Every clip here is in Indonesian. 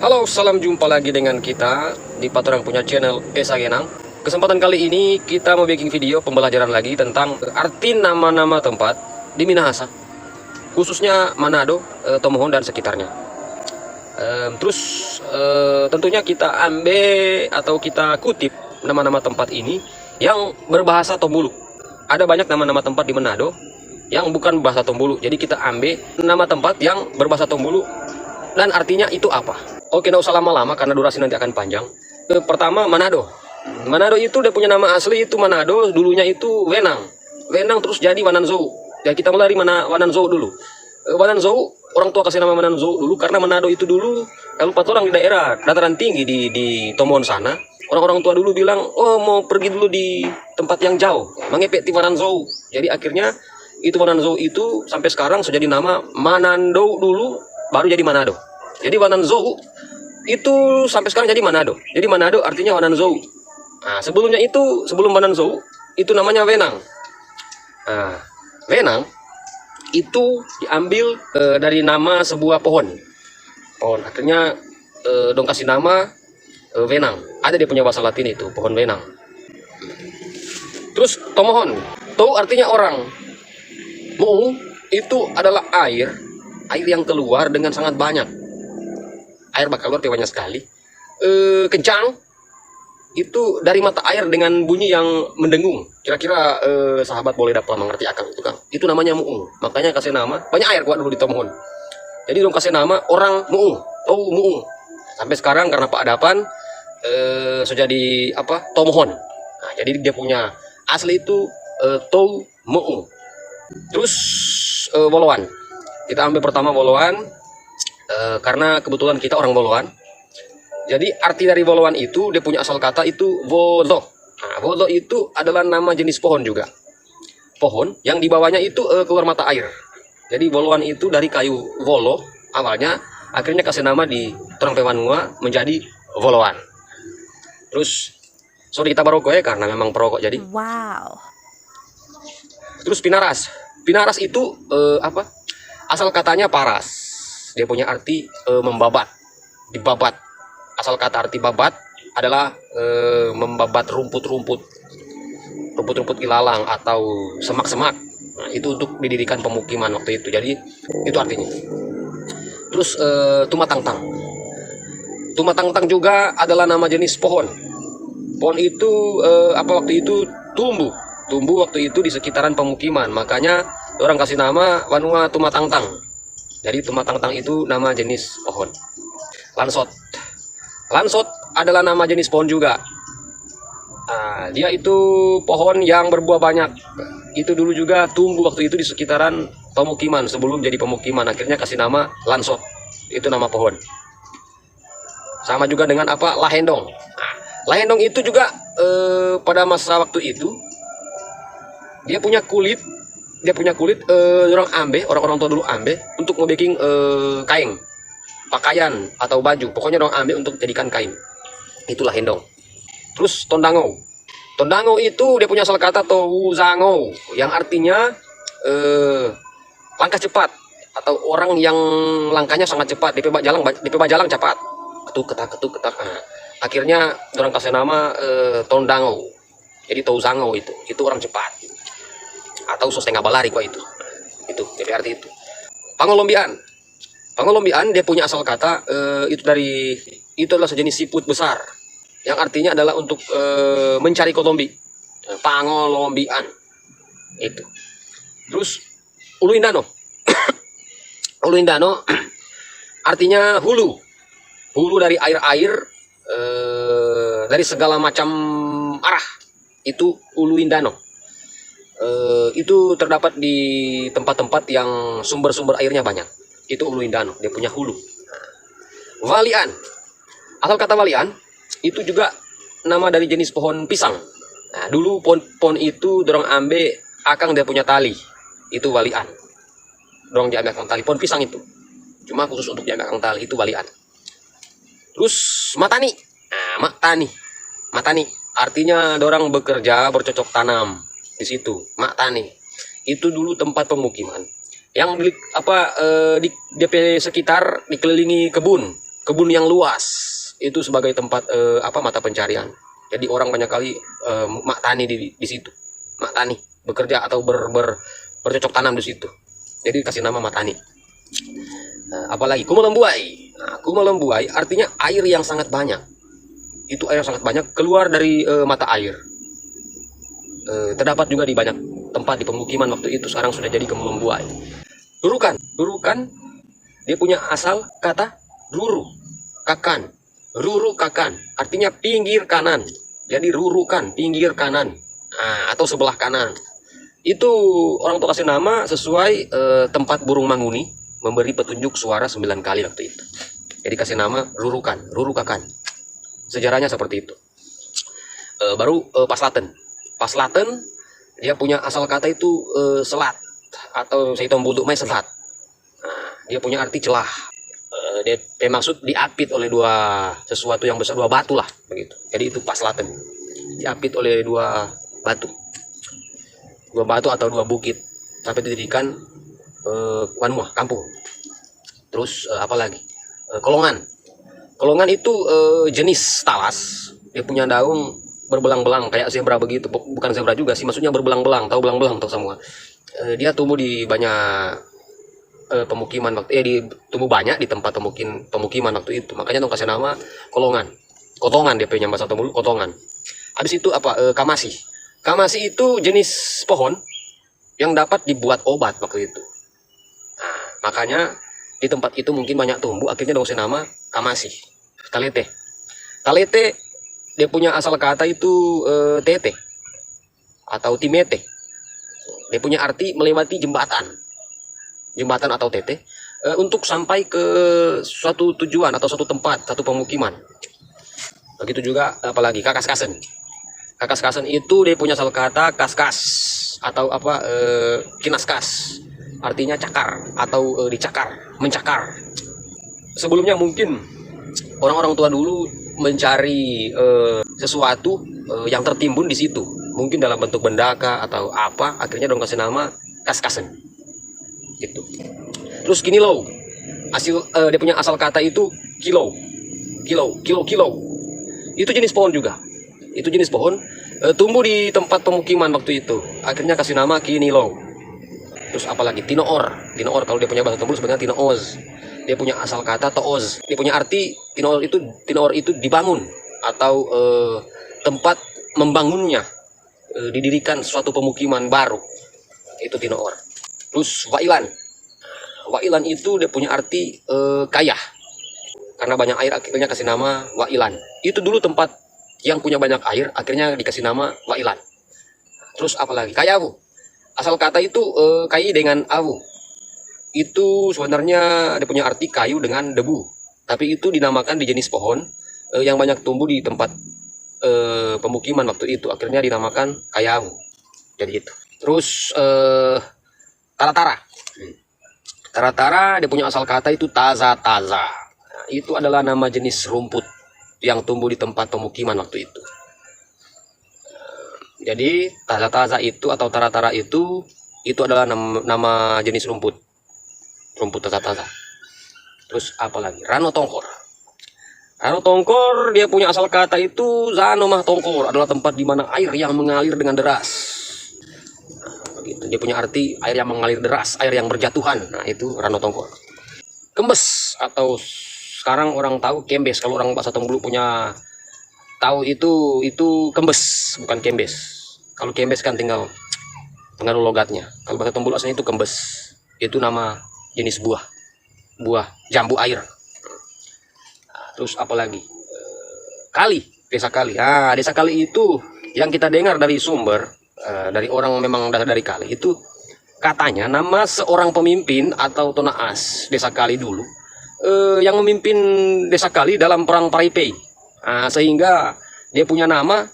Halo, salam jumpa lagi dengan kita di Paturang punya channel Esa Genang. Kesempatan kali ini kita mau bikin video pembelajaran lagi tentang arti nama-nama tempat di Minahasa, khususnya Manado, Tomohon dan sekitarnya. Tentunya kita ambil atau kita kutip nama-nama tempat ini yang berbahasa Tombulu. Ada banyak nama-nama tempat di Manado yang bukan bahasa Tombulu, jadi kita ambil nama tempat yang berbahasa Tombulu dan artinya itu apa. Oke, nggak usah lama-lama karena durasi nanti akan panjang. Pertama, Manado. Manado itu dia punya nama asli itu Manado, dulunya itu Wenang. Wenang terus jadi Wananzhou. Ya kita mulai dari Wananzhou dulu. Wananzhou, orang tua kasih nama Wananzhou dulu karena Manado itu dulu kalau pas orang di daerah dataran tinggi di Tomohon sana, orang-orang tua dulu bilang, "Oh, mau pergi dulu di tempat yang jauh." Mengepet di Wananzhou. Jadi akhirnya itu Wananzhou itu sampai sekarang sudah jadi nama Manando dulu baru jadi Manado. Jadi Wananzhou itu sampai sekarang jadi Manado. Jadi Manado artinya Wananzhou. Nah, sebelumnya itu sebelum Wananzhou itu namanya Wenang. Nah, Wenang itu diambil dari nama sebuah pohon. Pohon akhirnya dong kasih nama Wenang. Ada dia punya bahasa Latin itu pohon Wenang. Terus Tomohon, Tou artinya orang. Muung itu adalah air yang keluar dengan sangat banyak. Air bakal keluar banyak sekali. Kencang itu dari mata air dengan bunyi yang mendengung. Kira-kira sahabat boleh dapat mengerti akan itu, Kang. Itu namanya muung. Makanya kasih nama banyak air kuat dulu di Tomohon. Jadi dong kasih nama orang muung, Tou muung. Sampai sekarang karena peradaban sudah jadi apa? Tomohon. Nah, jadi dia punya asli itu Tou muung. Terus Woloan. Kita ambil pertama Woloan. Karena kebetulan kita orang Woloan. Jadi arti dari Woloan itu dia punya asal kata itu wolo. Nah, wolo itu adalah nama jenis pohon juga. Pohon yang di bawahnya itu keluar mata air. Jadi Woloan itu dari kayu wolo awalnya, akhirnya kasih nama di Torang Pewanua menjadi Woloan. Terus sorry kita barokok ya karena memang perokok jadi. Wow. Terus Pinaras. Pinaras itu apa? Asal katanya paras. Dia punya arti membabat, dibabat. Asal kata arti babat adalah membabat rumput-rumput ilalang atau semak-semak. Nah, itu untuk didirikan pemukiman waktu itu. Jadi itu artinya. Terus Tumatangtang. Tumatangtang juga adalah nama jenis pohon. Pohon itu waktu itu tumbuh waktu itu di sekitaran pemukiman. Makanya orang kasih nama Wanua Tumatangtang. Jadi Tumatangtang itu nama jenis pohon. Lansot. Lansot adalah nama jenis pohon juga. Nah, dia itu pohon yang berbuah banyak. Itu dulu juga tumbuh waktu itu di sekitaran pemukiman sebelum jadi pemukiman. Akhirnya kasih nama Lansot. Itu nama pohon. Sama juga dengan apa? Lahendong. Nah, Lahendong itu juga pada masa waktu itu dia punya kulit. Orang-orang tua dulu ambil untuk ngebaking kain, pakaian atau baju. Pokoknya orang ambil untuk jadikan kain. Itulah hendong. Terus Tondango. Tondango itu dia punya asal kata Touzango yang artinya langkah cepat atau orang yang langkahnya sangat cepat. DP jalan cepat. Ketuk ketak. Nah, akhirnya orang kasih nama Tondango. Jadi Touzango itu orang cepat. Atau sosteng abalari kok itu DP arti itu. Pangolombian dia punya asal kata itu adalah sejenis siput besar yang artinya adalah untuk mencari kolombi. Pangolombian itu. Terus Uluindano. Uluindano artinya hulu dari air dari segala macam arah. Itu Uluindano. Itu terdapat di tempat-tempat yang sumber-sumber airnya banyak. Itu Uluindano, dia punya hulu. Walian. Asal kata walian itu juga nama dari jenis pohon pisang. Nah, dulu pohon itu dorong ambe akang dia punya tali. Itu walian. Dorong diambil akang tali pohon pisang itu. Cuma khusus untuk diambil akang tali itu walian. Terus matani. Nah, matani artinya dorang bekerja bercocok tanam. Di situ mak tani itu dulu tempat pemukiman yang di DP sekitar dikelilingi kebun kebun yang luas itu sebagai tempat mata pencarian. Jadi orang banyak kali mak tani di situ, mak tani bekerja atau bercocok tanam di situ. Jadi kasih nama mak tani. Apalagi Kumalembuai. Nah, Kumalembuai artinya air yang sangat banyak. Itu air yang sangat banyak keluar dari mata air. Terdapat juga di banyak tempat di pemukiman waktu itu, sekarang sudah jadi Kumalembuai. Rurukan, dia punya asal kata ruru, kakan. Ruru kakan, artinya pinggir kanan. Jadi rurukan, pinggir kanan, atau sebelah kanan. Itu orang tua kasih nama sesuai tempat burung manguni memberi petunjuk suara 9 kali waktu itu. Jadi kasih nama rurukan, ruru kakan. Sejarahnya seperti itu. Baru Paslaten. Paslaten dia punya asal kata itu selat, atau saya tombuluk mai selat. Dia punya arti celah. Dia maksud diapit oleh sesuatu yang besar, dua batu lah begitu. Jadi itu Paslaten, diapit oleh dua batu atau dua bukit sampai didirikan Wanmuah, kampung. Terus apalagi kolongan itu jenis talas. Dia punya daun berbelang-belang kayak zebra begitu, bukan zebra juga sih, maksudnya berbelang-belang, tahu belang-belang tahu semua. Dia tumbuh di banyak pemukiman waktu tumbuh banyak di tempat pemukiman waktu itu, makanya dong kasih nama kotongan dia punya bahasa Tombulu, kotongan. Habis itu kamasi itu jenis pohon yang dapat dibuat obat waktu itu. Nah, makanya di tempat itu mungkin banyak tumbuh, akhirnya dong kasih nama kamasi. Talete dia punya asal kata itu tete atau timete. Dia punya arti melewati jembatan atau tete untuk sampai ke suatu tujuan atau suatu tempat, satu pemukiman. Begitu juga apalagi Kakaskasen. Kakaskasen itu dia punya asal kata kaskas atau kinaskas, artinya cakar atau dicakar, mencakar. Sebelumnya mungkin orang-orang tua dulu mencari sesuatu yang tertimbun di situ, mungkin dalam bentuk bendaka atau apa, akhirnya dong kasih nama Kaskasen. Gitu. Terus Kinilo, dia punya asal kata itu kilo. Itu jenis pohon juga. Itu jenis pohon tumbuh di tempat pemukiman waktu itu. Akhirnya kasih nama Kinilo. Terus apalagi Tinoor kalau dia punya bahasa Tombol sebenarnya Tinooz. Dia punya asal kata Tooz. Dia punya arti Tinoor itu dibangun atau tempat membangunnya, didirikan suatu pemukiman baru. Itu Tinoor. Terus Wailan itu dia punya arti kaya. Karena banyak air akhirnya kasih nama Wailan. Itu dulu tempat yang punya banyak air, akhirnya dikasih nama Wailan. Terus apalagi Kayawu. Asal kata itu kai dengan awu. Itu sebenarnya dia punya arti kayu dengan debu. Tapi itu dinamakan di jenis pohon yang banyak tumbuh di tempat pemukiman waktu itu. Akhirnya dinamakan Kayawu. Jadi itu. Terus Taratara dia punya asal kata itu taza. Nah, itu adalah nama jenis rumput yang tumbuh di tempat pemukiman waktu itu. Jadi taza itu atau taratara itu adalah nama jenis rumput taza. Terus apa lagi? Rano Tongkor dia punya asal kata itu Zanomah Tongkor, adalah tempat di mana air yang mengalir dengan deras. Begitu. Dia punya arti air yang mengalir deras, air yang berjatuhan. Nah, itu Rano Tongkor. Kembes atau sekarang orang tahu kembes. Kalau orang bahasa Tombulu punya tahu itu kembes, bukan kembes. Kalau kembes kan tinggal pengaruh logatnya. Kalau bahasa Tombulu aslinya itu kembes. Itu nama jenis buah jambu air. Nah, terus apa lagi? Desa Kali. Nah, Desa Kali itu yang kita dengar dari sumber dari orang memang dari Kali itu, katanya nama seorang pemimpin atau tonaas Desa Kali dulu yang memimpin Desa Kali dalam perang Paripei. Sehingga dia punya nama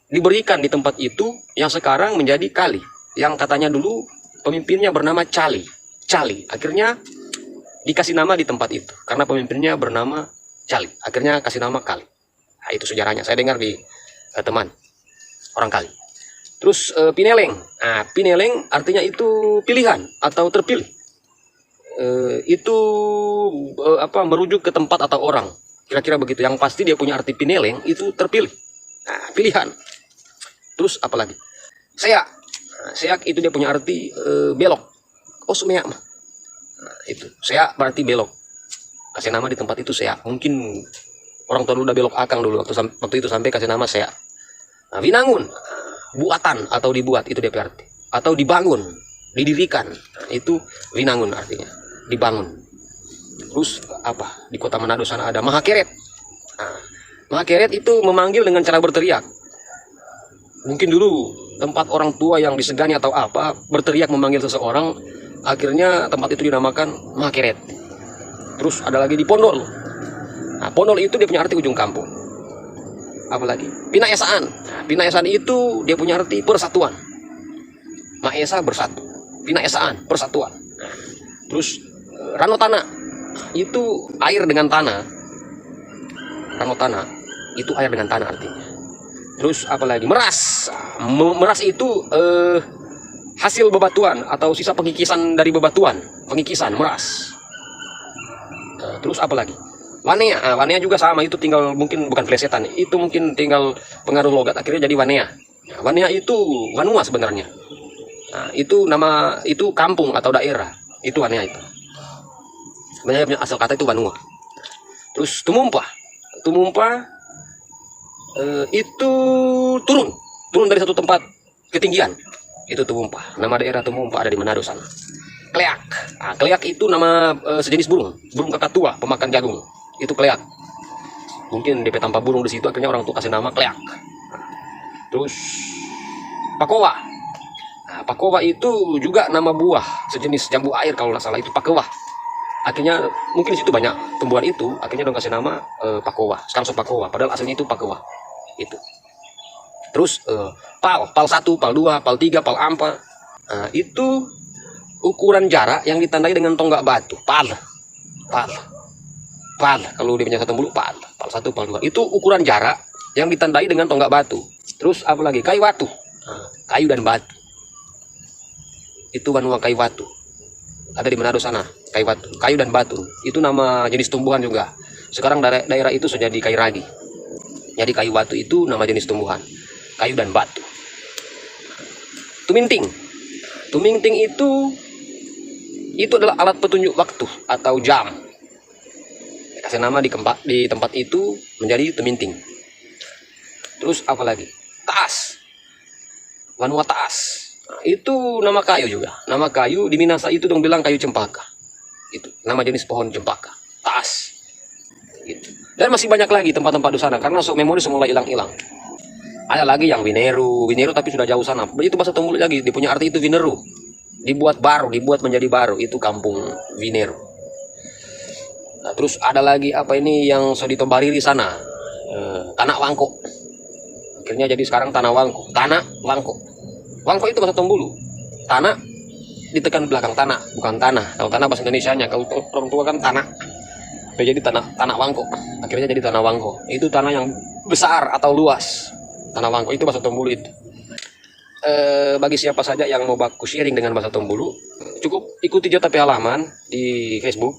diberikan di tempat itu yang sekarang menjadi Kali, yang katanya dulu pemimpinnya bernama Cali. Akhirnya dikasih nama di tempat itu karena pemimpinnya bernama Cali, akhirnya kasih nama Kali. Nah, itu sejarahnya saya dengar di teman orang Kali. Terus Pineleng. Nah, Pineleng artinya itu pilihan atau terpilih. itu merujuk ke tempat atau orang, kira-kira begitu. Yang pasti dia punya arti pineleng itu terpilih, nah, pilihan. Terus apalagi seak, seak itu dia punya arti belok. Oh sumeak mah, nah, itu seak berarti belok, kasih nama di tempat itu seak. Mungkin orang tua dulu udah belok akang dulu waktu itu sampai kasih nama seak. Nah, winangun, buatan atau dibuat, itu dia arti. Atau dibangun, didirikan, nah, itu winangun artinya dibangun. Terus apa, di kota Manado sana ada mahakeret. Nah, mahakeret itu memanggil dengan cara berteriak. Mungkin dulu tempat orang tua yang disegani atau apa berteriak memanggil seseorang, akhirnya tempat itu dinamakan mahakeret. Terus ada lagi di Pondol. Nah, Pondol itu dia punya arti ujung kampung. Apalagi Pinaesaan. Nah, Pinaesaan itu dia punya arti persatuan. Maesa bersatu, Pinaesaan persatuan. Terus Rano Tanah itu air dengan tanah. Rano Tanah itu air dengan tanah artinya. Terus apalagi Meras. Meras itu hasil bebatuan atau sisa pengikisan dari bebatuan, pengikisan meras. Terus apalagi Wanea. Wanea juga sama, itu tinggal mungkin bukan plesetan, itu mungkin tinggal pengaruh logat akhirnya jadi Wanea. Wanea itu Wanua sebenarnya. Nah, itu nama, itu kampung atau daerah, itu Wanea itu. Sebenarnya asal kata itu Wanua. Terus Tumumpa. Tumumpa itu turun dari satu tempat ketinggian. Itu Tumumpa. Nama daerah Tumumpa ada di Manado sana. Kleak. Nah, kleak itu nama sejenis burung kakatua pemakan jagung. Itu kleak. Mungkin DP tanpa burung di situ, akhirnya orang tua kasih nama kleak. Terus Pakowa. Nah, Pakowa itu juga nama buah sejenis jambu air kalau nggak salah, itu Pakowa. Akhirnya mungkin di situ banyak tumbuhan itu, akhirnya dong kasih nama Pakowa. Sekarang so Pakowa, padahal aslinya itu Pakowa. Itu. Terus pal 1, pal 2, pal 3, pal 4. Nah, itu ukuran jarak yang ditandai dengan tonggak batu. Pal. Kalau dia punya satu bulu, pal 1, pal 2. Itu ukuran jarak yang ditandai dengan tonggak batu. Terus apa lagi? Kayu watu. Nah, kayu dan batu. Itu Wanua kayu watu. Ada di Manado sana, kayu watu. Kayu dan batu. Itu nama jenis tumbuhan juga. Sekarang daerah itu sudah jadi kayu ragi. Jadi kayu watu itu nama jenis tumbuhan. Kayu dan batu. Tuminting. Tuminting itu adalah alat petunjuk waktu atau jam. Kasih nama di tempat itu menjadi tuminting. Terus apa lagi? Taas. Wanua taas. Nah, itu nama kayu juga. Nama kayu di Minasa itu dong bilang kayu cempaka. Itu nama jenis pohon cempaka. Taas. Gitu. Dan masih banyak lagi tempat-tempat di sana karena memori semula hilang-hilang. Ada lagi yang Wineru tapi sudah jauh sana. Itu bahasa Tombulu lagi, dia punya arti itu Wineru. Dibuat menjadi baru, itu kampung Wineru. Nah, terus ada lagi apa ini yang Sodito Bariri sana, Tanah Wangko. Akhirnya jadi sekarang Tanah Wangko. Tanah Wangko. Wangko itu bahasa Tombulu. Tanah ditekan belakang, tanah, bukan tanah. Kalau tanah bahasa Indonesianya, kalau orang tua kan tanah. Jadi tanah Wangko. Akhirnya jadi Tanah Wangko. Itu tanah yang besar atau luas. Tanah Wangko itu bahasa Tombulu itu. Bagi siapa saja yang mau baku sharing dengan bahasa Tombulu, cukup ikuti JTP halaman di Facebook.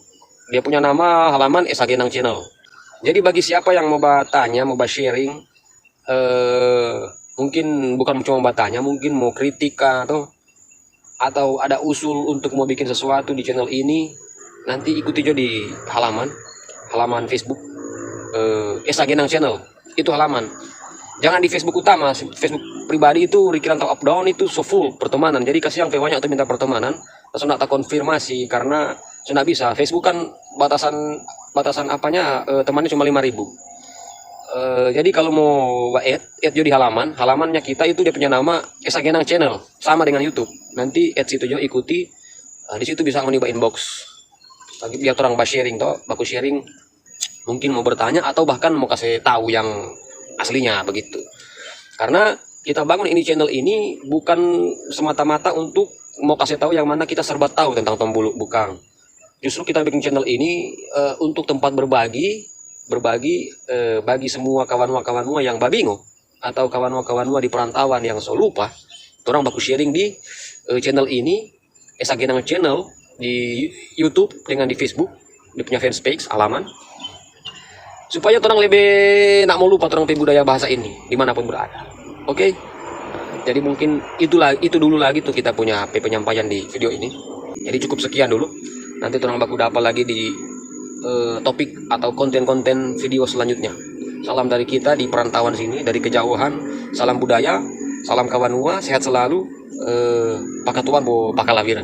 Dia punya nama halaman Esa Genang Channel. Jadi bagi siapa yang mau bertanya, mau sharing, mungkin bukan cuma bertanya, mungkin mau kritik atau ada usul untuk mau bikin sesuatu di channel ini, nanti ikuti aja di halaman Facebook Esa Genang Channel. Itu halaman. Jangan di Facebook utama, Facebook pribadi itu Rikiranto up down itu so full pertemanan. Jadi kasih yang banyak untuk minta pertemanan, langsung tak konfirmasi karena sudah bisa. Facebook kan batasan apanya temannya cuma 5.000. Jadi kalau mau add juga di halamannya kita itu dia punya nama Esa Genang Channel, sama dengan YouTube. Nanti add situ juga ikuti. Di situ bisa ngoniba inbox. Bagi biar orang sharing baku sharing, mungkin mau bertanya atau bahkan mau kasih tahu yang aslinya begitu. Karena kita bangun ini channel ini bukan semata-mata untuk mau kasih tahu yang mana kita serba tahu tentang Tombulu, bukan. Justru kita bikin channel ini untuk tempat berbagi bagi semua kawan-kawan yang babingo atau kawan-kawan di perantauan yang so lupa. Orang baku sharing di channel ini Esa Genang Channel di YouTube dengan di Facebook, dia punya fanspage halaman, supaya orang lebih nak mau lupa orang budaya bahasa ini dimanapun berada. Oke, jadi mungkin itu dulu lagi tuh kita punya penyampaian di video ini. Jadi cukup sekian dulu, nanti orang baku dapat lagi di topik atau konten-konten video selanjutnya. Salam dari kita di perantauan sini, dari kejauhan. Salam budaya, salam kawanua, sehat selalu. Pakatuan bo bakalawiran.